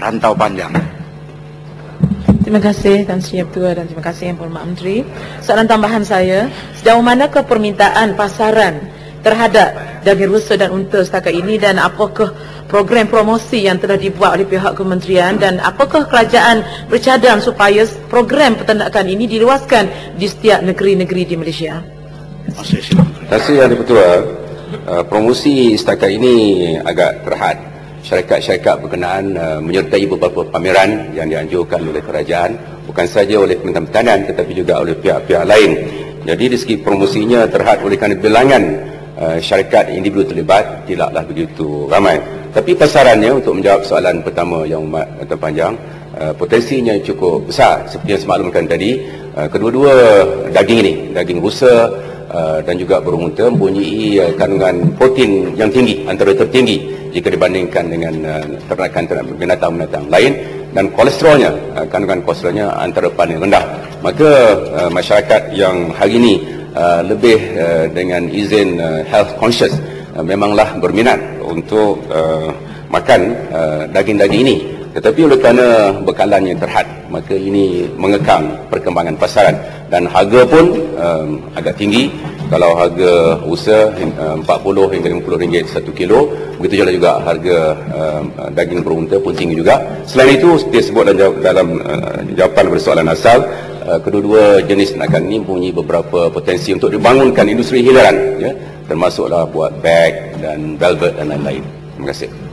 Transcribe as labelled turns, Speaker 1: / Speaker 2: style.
Speaker 1: rantau panjang.
Speaker 2: Terima kasih Tan Sri Ketua dan terima kasih Yang Berhormat Menteri. Soalan tambahan saya, sejauh manakah permintaan pasaran terhadap daging rusa dan unta setakat ini, dan apakah program promosi yang telah dibuat oleh pihak kementerian, dan apakah kerajaan bercadang supaya program peternakan ini diluaskan di setiap negeri-negeri di Malaysia?
Speaker 3: Terima kasih Yang Ketua. Promosi setakat ini agak terhad. Syarikat-syarikat berkenaan menyertai beberapa pameran yang dianjurkan oleh kerajaan, bukan saja oleh Kementerian Pertanian tetapi juga oleh pihak-pihak lain. Jadi dari segi promosinya terhad oleh kerana bilangan syarikat individu terlibat tidaklah begitu ramai. Tapi pasarannya, untuk menjawab soalan pertama Yang Berhormat Panjang, potensinya cukup besar. Seperti yang semaklumkan tadi, kedua-dua daging ini, daging rusa dan juga burung unta, mempunyai kandungan protein yang tinggi, antara tertinggi jika dibandingkan dengan ternakan binatang-binatang lain, dan kolesterolnya, kandungan kolesterolnya antara paling rendah. Maka masyarakat yang hari ini lebih dengan izin health conscious memanglah berminat untuk makan daging-daging ini. Tetapi oleh kerana bekalannya terhad, maka ini mengekang perkembangan pasaran, dan harga pun agak tinggi. Kalau harga rusa 40 hingga 50 ringgit 1 kilo, begitu juga harga daging berunta pun tinggi juga. Selain itu, seperti disebut dalam jawapan pada soalan asal, kedua-dua jenis ternakan ini mempunyai beberapa potensi untuk dibangunkan industri hilaran, ya, termasuklah buat beg dan velvet dan lain-lain. Terima kasih.